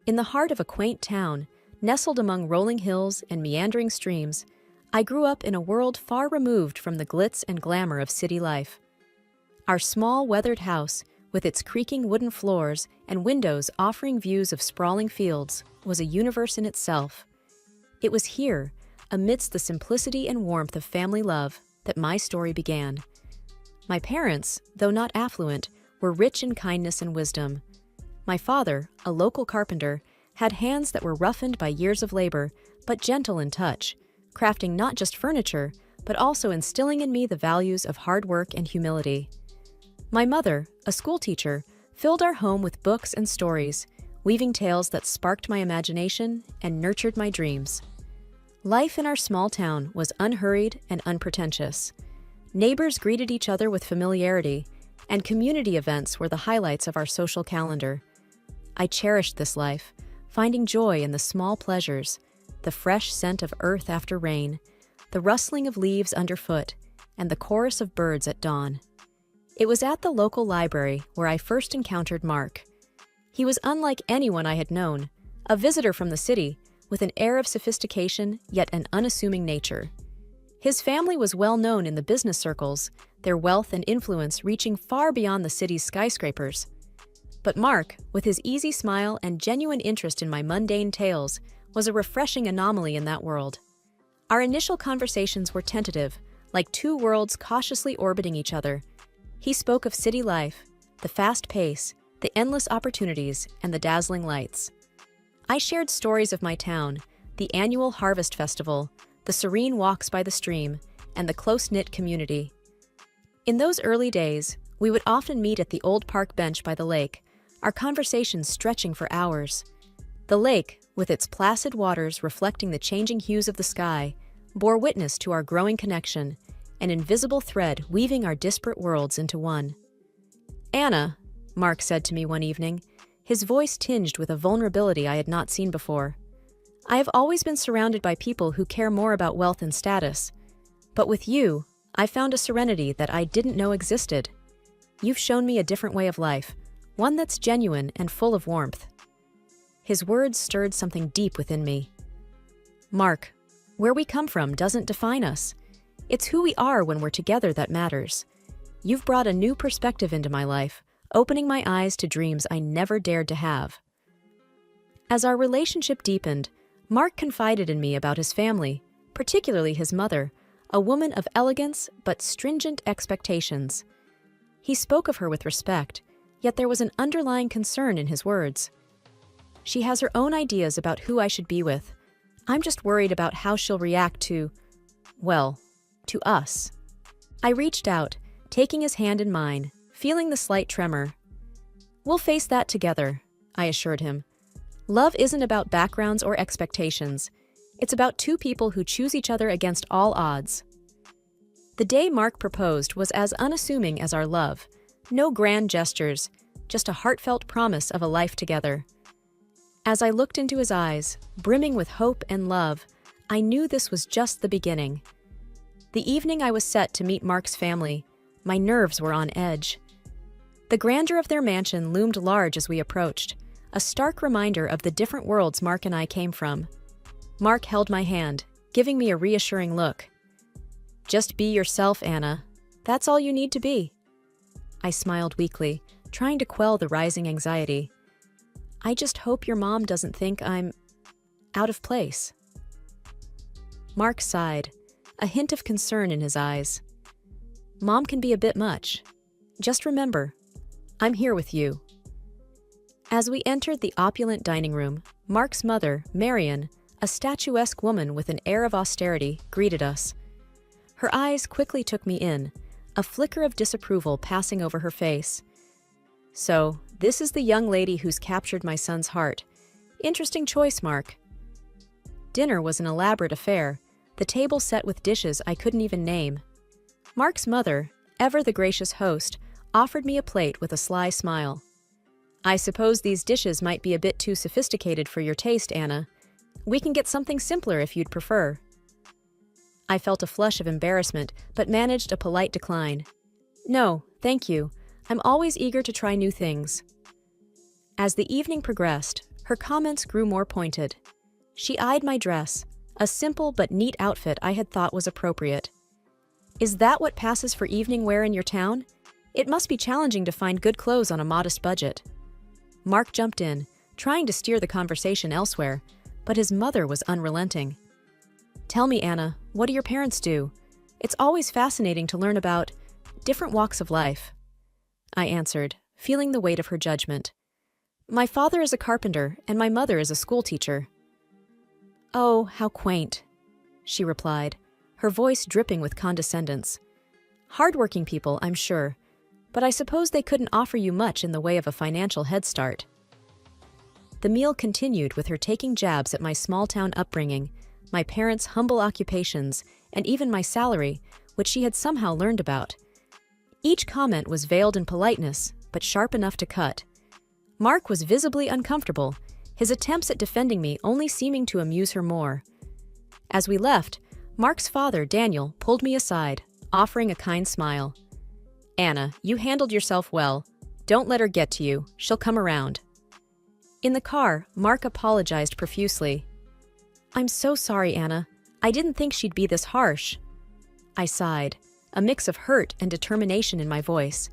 In the heart of a quaint town, nestled among rolling hills and meandering streams, I grew up in a world far removed from the glitz and glamour of city life. Our small, weathered house, with its creaking wooden floors and windows offering views of sprawling fields, was a universe in itself. It was here, amidst the simplicity and warmth of family love, that my story began. My parents, though not affluent, were rich in kindness and wisdom. My father, a local carpenter, had hands that were roughened by years of labor, but gentle in touch, crafting not just furniture, but also instilling in me the values of hard work and humility. My mother, a schoolteacher, filled our home with books and stories, weaving tales that sparked my imagination and nurtured my dreams. Life in our small town was unhurried and unpretentious. Neighbors greeted each other with familiarity, and community events were the highlights of our social calendar. I cherished this life, finding joy in the small pleasures, the fresh scent of earth after rain, the rustling of leaves underfoot, and the chorus of birds at dawn. It was at the local library where I first encountered Mark. He was unlike anyone I had known, a visitor from the city, with an air of sophistication yet an unassuming nature. His family was well known in the business circles, their wealth and influence reaching far beyond the city's skyscrapers. But Mark, with his easy smile and genuine interest in my mundane tales, was a refreshing anomaly in that world. Our initial conversations were tentative, like two worlds cautiously orbiting each other. He spoke of city life, the fast pace, the endless opportunities, and the dazzling lights. I shared stories of my town, the annual harvest festival, the serene walks by the stream, and the close-knit community. In those early days, we would often meet at the old park bench by the lake, our conversations stretching for hours. The lake, with its placid waters reflecting the changing hues of the sky, bore witness to our growing connection, an invisible thread weaving our disparate worlds into one. "Anna," Mark said to me one evening, his voice tinged with a vulnerability I had not seen before. "I have always been surrounded by people who care more about wealth and status. But with you, I found a serenity that I didn't know existed. You've shown me a different way of life, one that's genuine and full of warmth." His words stirred something deep within me. "Mark, where we come from doesn't define us. It's who we are when we're together that matters. You've brought a new perspective into my life, opening my eyes to dreams I never dared to have." As our relationship deepened, Mark confided in me about his family, particularly his mother, a woman of elegance but stringent expectations. He spoke of her with respect, yet there was an underlying concern in his words. "She has her own ideas about who I should be with. I'm just worried about how she'll react to, well, to us." I reached out, taking his hand in mine, feeling the slight tremor. "We'll face that together," I assured him. "Love isn't about backgrounds or expectations. It's about two people who choose each other against all odds." The day Mark proposed was as unassuming as our love. No grand gestures, just a heartfelt promise of a life together. As I looked into his eyes, brimming with hope and love, I knew this was just the beginning. The evening I was set to meet Mark's family, my nerves were on edge. The grandeur of their mansion loomed large as we approached, a stark reminder of the different worlds Mark and I came from. Mark held my hand, giving me a reassuring look. "Just be yourself, Anna. That's all you need to be." I smiled weakly, trying to quell the rising anxiety. "I just hope your mom doesn't think I'm out of place." Mark sighed, a hint of concern in his eyes. "Mom can be a bit much. Just remember, I'm here with you." As we entered the opulent dining room, Mark's mother, Marion, a statuesque woman with an air of austerity, greeted us. Her eyes quickly took me in, a flicker of disapproval passing over her face. "So, this is the young lady who's captured my son's heart. Interesting choice, Mark." Dinner was an elaborate affair, the table set with dishes I couldn't even name. Mark's mother, ever the gracious host, offered me a plate with a sly smile. "I suppose these dishes might be a bit too sophisticated for your taste, Anna. We can get something simpler if you'd prefer." I felt a flush of embarrassment, but managed a polite decline. "No, thank you. I'm always eager to try new things." As the evening progressed, Her comments grew more pointed. She eyed my dress, a simple but neat outfit I had thought was appropriate. "Is that what passes for evening wear in your town? It must be challenging to find good clothes on a modest budget." Mark jumped in, trying to steer the conversation elsewhere, but his mother was unrelenting. "Tell me, Anna, what do your parents do? It's always fascinating to learn about different walks of life." I answered, feeling the weight of her judgment. "My father is a carpenter, and my mother is a schoolteacher." "Oh, how quaint," she replied, her voice dripping with condescendence. "Hardworking people, I'm sure, but I suppose they couldn't offer you much in the way of a financial head start." The meal continued with her taking jabs at my small-town upbringing, my parents' humble occupations, and even my salary, which she had somehow learned about. Each comment was veiled in politeness, but sharp enough to cut. Mark was visibly uncomfortable, his attempts at defending me only seeming to amuse her more. As we left, Mark's father, Daniel, pulled me aside, offering a kind smile. "Anna, you handled yourself well. Don't let her get to you. She'll come around." In the car, Mark apologized profusely. "I'm so sorry, Anna. I didn't think she'd be this harsh." I sighed, a mix of hurt and determination in my voice.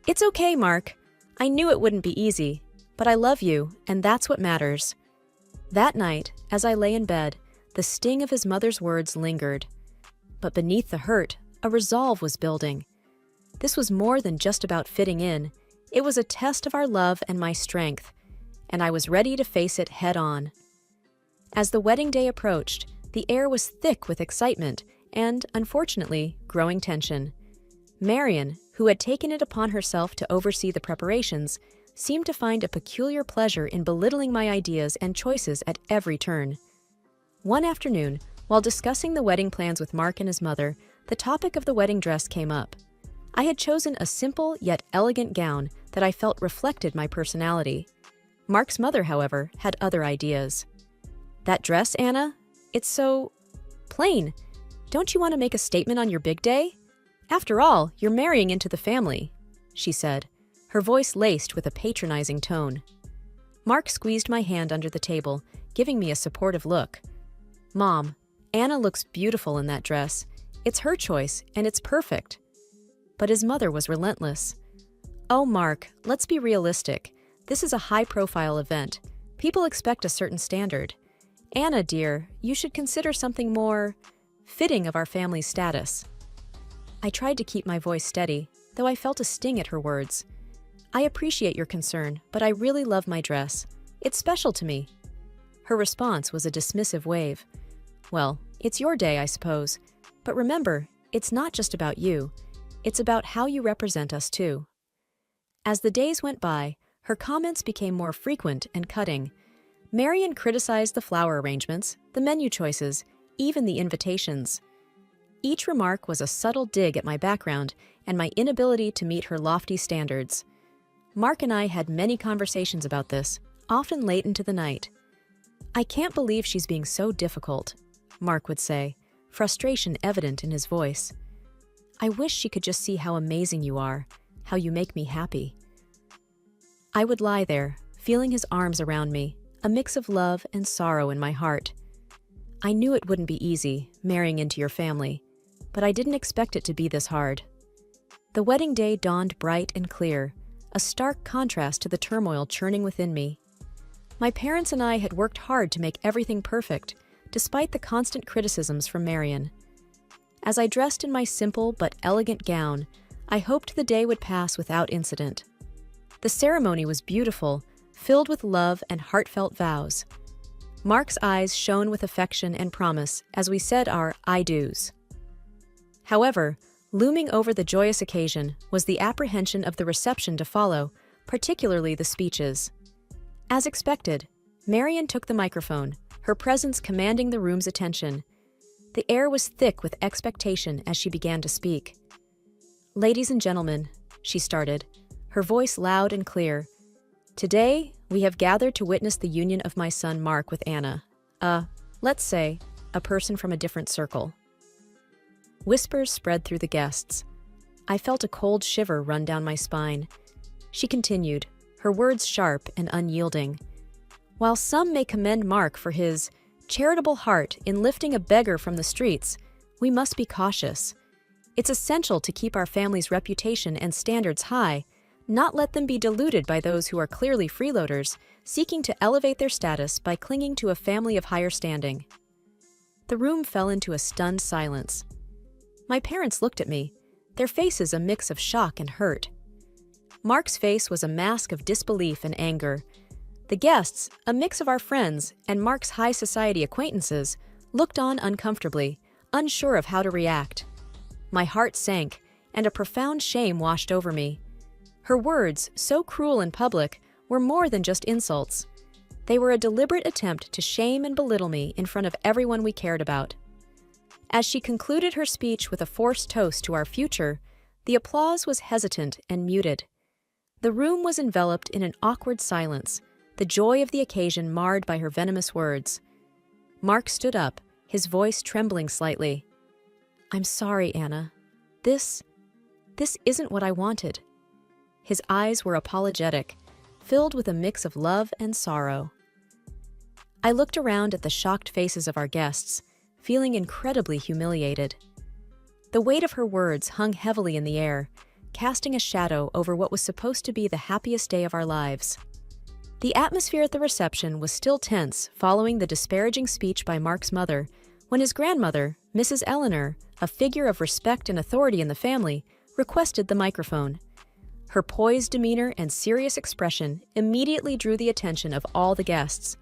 "It's okay, Mark. I knew it wouldn't be easy, but I love you, and that's what matters." That night, as I lay in bed, the sting of his mother's words lingered. But beneath the hurt, a resolve was building. This was more than just about fitting in. It was a test of our love and my strength, and I was ready to face it head-on. As the wedding day approached, the air was thick with excitement and, unfortunately, growing tension. Marion, who had taken it upon herself to oversee the preparations, seemed to find a peculiar pleasure in belittling my ideas and choices at every turn. One afternoon, while discussing the wedding plans with Mark and his mother, the topic of the wedding dress came up. I had chosen a simple yet elegant gown that I felt reflected my personality. Mark's mother, however, had other ideas. "That dress, Anna? It's so plain. Don't you want to make a statement on your big day? After all, you're marrying into the family," she said, her voice laced with a patronizing tone. Mark squeezed my hand under the table, giving me a supportive look. "Mom, Anna looks beautiful in that dress. It's her choice, and it's perfect." But his mother was relentless. "Oh, Mark, let's be realistic. This is a high-profile event. People expect a certain standard. Anna, dear, you should consider something more fitting of our family's status." I tried to keep my voice steady, though I felt a sting at her words. "I appreciate your concern, but I really love my dress. It's special to me." Her response was a dismissive wave. "Well, it's your day, I suppose. But remember, it's not just about you. It's about how you represent us, too." As the days went by, her comments became more frequent and cutting. Marion criticized the flower arrangements, the menu choices, even the invitations. Each remark was a subtle dig at my background and my inability to meet her lofty standards. Mark and I had many conversations about this, often late into the night. "I can't believe she's being so difficult," Mark would say, frustration evident in his voice. "I wish she could just see how amazing you are, how you make me happy." I would lie there, feeling his arms around me, a mix of love and sorrow in my heart. I knew it wouldn't be easy, marrying into your family, but I didn't expect it to be this hard. The wedding day dawned bright and clear, a stark contrast to the turmoil churning within me. My parents and I had worked hard to make everything perfect, despite the constant criticisms from Marion. As I dressed in my simple but elegant gown, I hoped the day would pass without incident. The ceremony was beautiful, filled with love and heartfelt vows. Mark's eyes shone with affection and promise as we said our I do's. However, looming over the joyous occasion was the apprehension of the reception to follow, particularly the speeches. As expected, Marion took the microphone, her presence commanding the room's attention. The air was thick with expectation as she began to speak. "Ladies and gentlemen," she started, her voice loud and clear, "today we have gathered to witness the union of my son Mark with Anna, let's say, a person from a different circle." Whispers spread through the guests. I felt a cold shiver run down my spine. She continued, her words sharp and unyielding. While some may commend Mark for his charitable heart in lifting a beggar from the streets, we must be cautious. It's essential to keep our family's reputation and standards high, not let them be diluted by those who are clearly freeloaders, seeking to elevate their status by clinging to a family of higher standing. The room fell into a stunned silence. My parents looked at me, their faces a mix of shock and hurt. Mark's face was a mask of disbelief and anger. The guests, a mix of our friends and Mark's high society acquaintances, looked on uncomfortably, unsure of how to react. My heart sank, and a profound shame washed over me. Her words, so cruel in public, were more than just insults. They were a deliberate attempt to shame and belittle me in front of everyone we cared about. As she concluded her speech with a forced toast to our future, the applause was hesitant and muted. The room was enveloped in an awkward silence, the joy of the occasion marred by her venomous words. Mark stood up, his voice trembling slightly. "I'm sorry, Anna. This isn't what I wanted." His eyes were apologetic, filled with a mix of love and sorrow. I looked around at the shocked faces of our guests, feeling incredibly humiliated. The weight of her words hung heavily in the air, casting a shadow over what was supposed to be the happiest day of our lives. The atmosphere at the reception was still tense following the disparaging speech by Mark's mother, when his grandmother, Mrs. Eleanor, a figure of respect and authority in the family, requested the microphone. Her poised demeanor and serious expression immediately drew the attention of all the guests.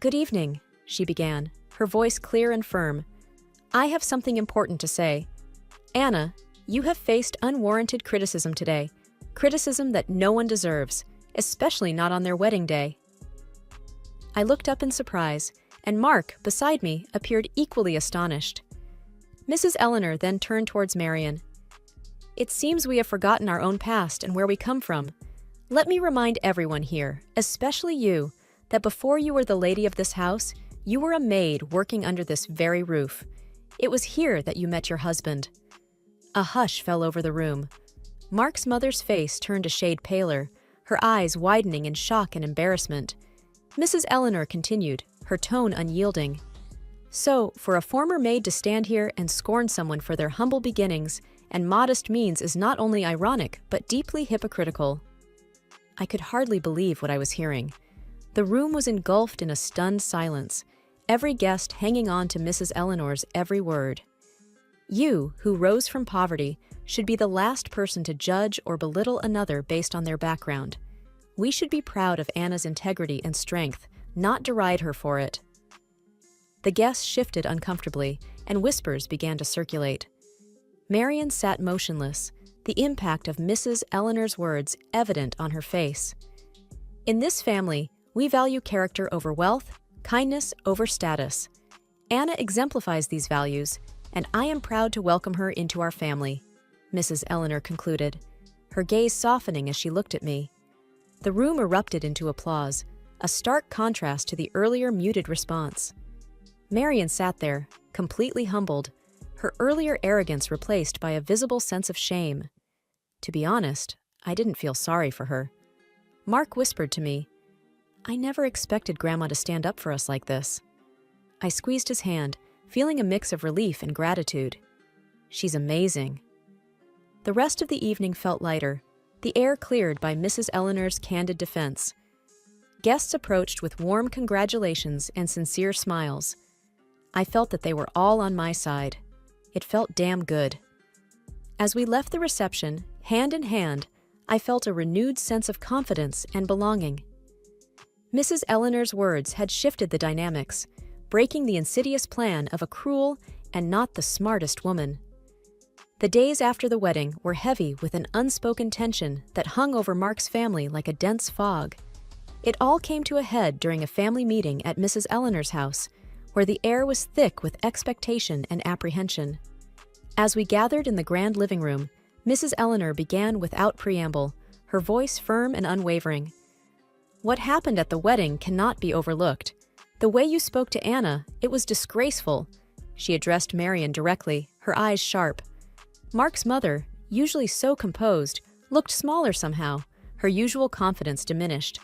"Good evening," she began, her voice clear and firm. "I have something important to say. Anna, you have faced unwarranted criticism today, criticism that no one deserves, especially not on their wedding day." I looked up in surprise, and Mark, beside me, appeared equally astonished. Mrs. Eleanor then turned towards Marian. "It seems we have forgotten our own past and where we come from. Let me remind everyone here, especially you, that before you were the lady of this house, you were a maid working under this very roof. It was here that you met your husband." A hush fell over the room. Mark's mother's face turned a shade paler, her eyes widening in shock and embarrassment. Mrs. Eleanor continued, her tone unyielding. "So, for a former maid to stand here and scorn someone for their humble beginnings and modest means is not only ironic, but deeply hypocritical." I could hardly believe what I was hearing. The room was engulfed in a stunned silence, every guest hanging on to Mrs. Eleanor's every word. You, who rose from poverty, should be the last person to judge or belittle another based on their background. We should be proud of Anna's integrity and strength, not deride her for it. The guests shifted uncomfortably, and whispers began to circulate. Marian sat motionless, the impact of Mrs. Eleanor's words evident on her face. In this family, we value character over wealth, kindness over status. Anna exemplifies these values, and I am proud to welcome her into our family," Mrs. Eleanor concluded, her gaze softening as she looked at me. The room erupted into applause, a stark contrast to the earlier muted response. Marian sat there, completely humbled, her earlier arrogance replaced by a visible sense of shame. To be honest, I didn't feel sorry for her. Mark whispered to me, "I never expected Grandma to stand up for us like this." I squeezed his hand, feeling a mix of relief and gratitude. "She's amazing." The rest of the evening felt lighter, the air cleared by Mrs. Eleanor's candid defense. Guests approached with warm congratulations and sincere smiles. I felt that they were all on my side. It felt damn good. As we left the reception, hand in hand, I felt a renewed sense of confidence and belonging. Mrs. Eleanor's words had shifted the dynamics, breaking the insidious plan of a cruel and not the smartest woman. The days after the wedding were heavy with an unspoken tension that hung over Mark's family like a dense fog. It all came to a head during a family meeting at Mrs. Eleanor's house, where the air was thick with expectation and apprehension. As we gathered in the grand living room, Mrs. Eleanor began without preamble, her voice firm and unwavering. "What happened at the wedding cannot be overlooked. The way you spoke to Anna, it was disgraceful." She addressed Marian directly, her eyes sharp. Mark's mother, usually so composed, looked smaller somehow, her usual confidence diminished.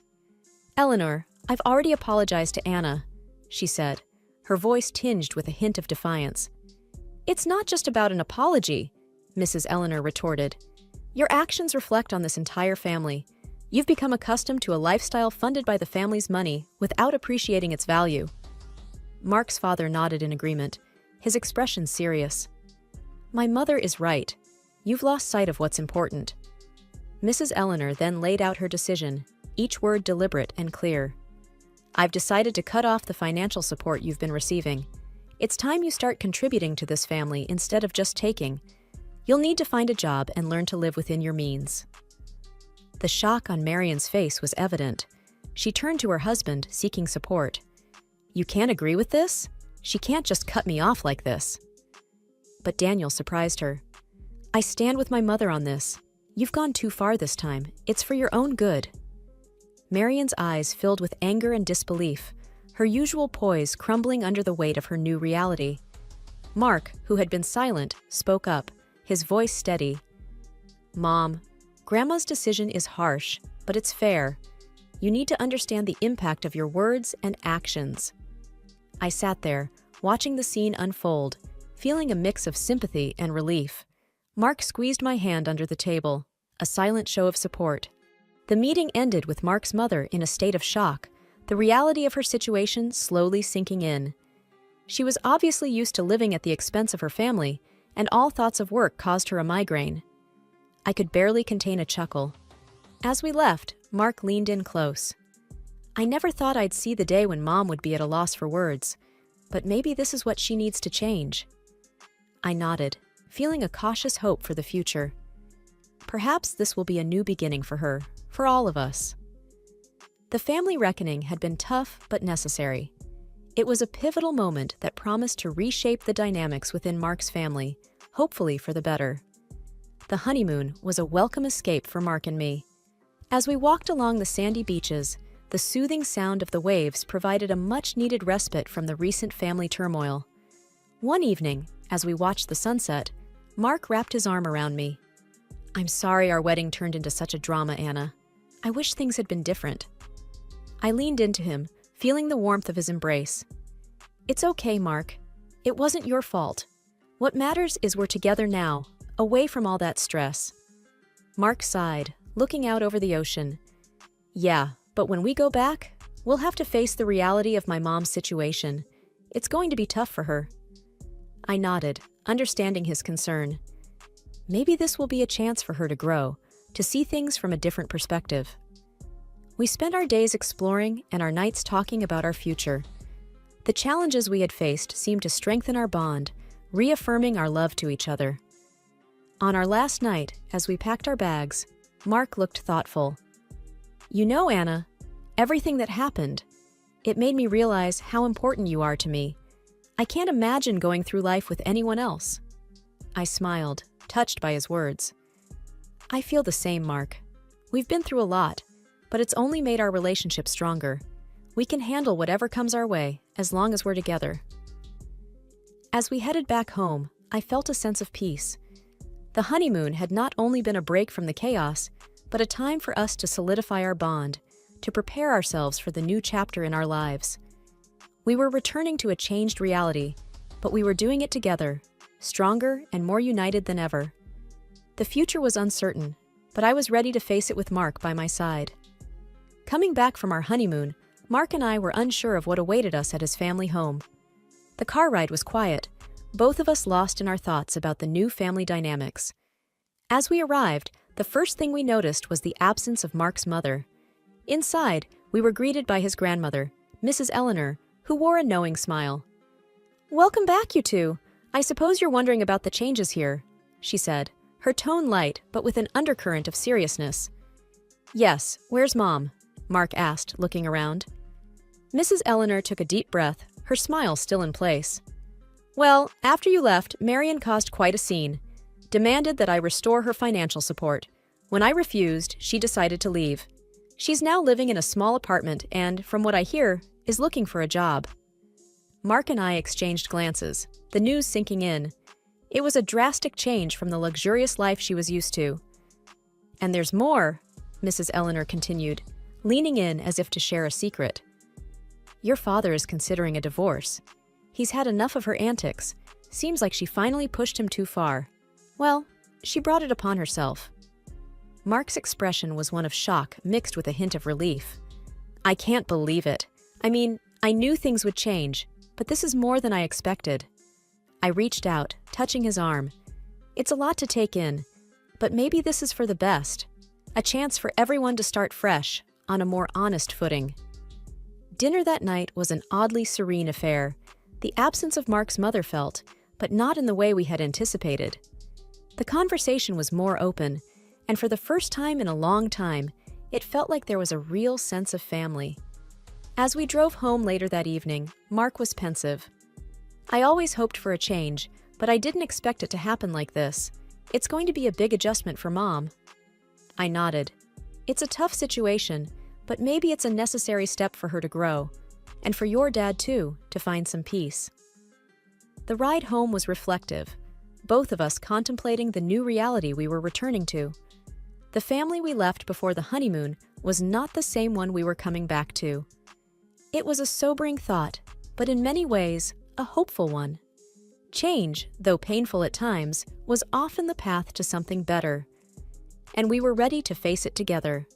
"Eleanor, "I've already apologized to Anna," she said, her voice tinged with a hint of defiance. "It's not just about an apology," Mrs. Eleanor retorted. "Your actions reflect on this entire family. You've become accustomed to a lifestyle funded by the family's money without appreciating its value." Mark's father nodded in agreement, his expression serious. "My mother is right. You've lost sight of what's important." Mrs. Eleanor then laid out her decision, each word deliberate and clear. "I've decided to cut off the financial support you've been receiving. It's time you start contributing to this family instead of just taking. You'll need to find a job and learn to live within your means." The shock on Marion's face was evident. She turned to her husband, seeking support. "You can't agree with this? She can't just cut me off like this." But Daniel surprised her. "I stand with my mother on this. You've gone too far this time. It's for your own good." Marion's eyes filled with anger and disbelief, her usual poise crumbling under the weight of her new reality. Mark, who had been silent, spoke up, his voice steady. "Mom, Grandma's decision is harsh, but it's fair. You need to understand the impact of your words and actions." I sat there, watching the scene unfold, feeling a mix of sympathy and relief. Mark squeezed my hand under the table, a silent show of support. The meeting ended with Mark's mother in a state of shock, the reality of her situation slowly sinking in. She was obviously used to living at the expense of her family, and all thoughts of work caused her a migraine. I could barely contain a chuckle. As we left, Mark leaned in close. "I never thought I'd see the day when Mom would be at a loss for words, but maybe this is what she needs to change." I nodded, feeling a cautious hope for the future. Perhaps this will be a new beginning for her, for all of us. The family reckoning had been tough but necessary. It was a pivotal moment that promised to reshape the dynamics within Mark's family, hopefully for the better. The honeymoon was a welcome escape for Mark and me. As we walked along the sandy beaches, the soothing sound of the waves provided a much-needed respite from the recent family turmoil. One evening, as we watched the sunset, Mark wrapped his arm around me. "I'm sorry our wedding turned into such a drama, Anna. I wish things had been different." I leaned into him, feeling the warmth of his embrace. "It's okay, Mark. It wasn't your fault. What matters is we're together now, away from all that stress." Mark sighed, looking out over the ocean. "Yeah, but when we go back, we'll have to face the reality of my mom's situation. It's going to be tough for her." I nodded, understanding his concern. Maybe this will be a chance for her to grow, to see things from a different perspective. We spent our days exploring and our nights talking about our future. The challenges we had faced seemed to strengthen our bond, reaffirming our love to each other. On our last night, as we packed our bags, Mark looked thoughtful. "You know, Anna, everything that happened, it made me realize how important you are to me. I can't imagine going through life with anyone else." I smiled, touched by his words. "I feel the same, Mark. We've been through a lot, but it's only made our relationship stronger. We can handle whatever comes our way, as long as we're together." As we headed back home, I felt a sense of peace. The honeymoon had not only been a break from the chaos, but a time for us to solidify our bond, to prepare ourselves for the new chapter in our lives. We were returning to a changed reality, but we were doing it together, stronger and more united than ever. The future was uncertain, but I was ready to face it with Mark by my side. Coming back from our honeymoon, Mark and I were unsure of what awaited us at his family home. The car ride was quiet, both of us lost in our thoughts about the new family dynamics. As we arrived, the first thing we noticed was the absence of Mark's mother. Inside, we were greeted by his grandmother, Mrs. Eleanor, who wore a knowing smile. "Welcome back, you two. I suppose you're wondering about the changes here," she said, her tone light but with an undercurrent of seriousness. "Yes, where's Mom?" Mark asked, looking around. Mrs. Eleanor took a deep breath, her smile still in place. "Well, after you left, Marion caused quite a scene. Demanded that I restore her financial support. When I refused, she decided to leave. She's now living in a small apartment and, from what I hear, is looking for a job." Mark and I exchanged glances, the news sinking in. It was a drastic change from the luxurious life she was used to. "And there's more," Mrs. Eleanor continued, leaning in as if to share a secret. Your father is considering a divorce. He's had enough of her antics. Seems like she finally pushed him too far. Well, she brought it upon herself." Mark's expression was one of shock mixed with a hint of relief. "I can't believe it. I mean, I knew things would change, but this is more than I expected." I reached out, touching his arm. "It's a lot to take in, but maybe this is for the best. A chance for everyone to start fresh, on a more honest footing." Dinner that night was an oddly serene affair. The absence of Mark's mother felt, but not in the way we had anticipated. The conversation was more open, and for the first time in a long time, it felt like there was a real sense of family. As we drove home later that evening, Mark was pensive. "I always hoped for a change, but I didn't expect it to happen like this. It's going to be a big adjustment for Mom." I nodded. "It's a tough situation, but maybe it's a necessary step for her to grow, and for your dad too, to find some peace." The ride home was reflective, both of us contemplating the new reality we were returning to. The family we left before the honeymoon was not the same one we were coming back to. It was a sobering thought, but in many ways, a hopeful one. Change, though painful at times, was often the path to something better, and we were ready to face it together.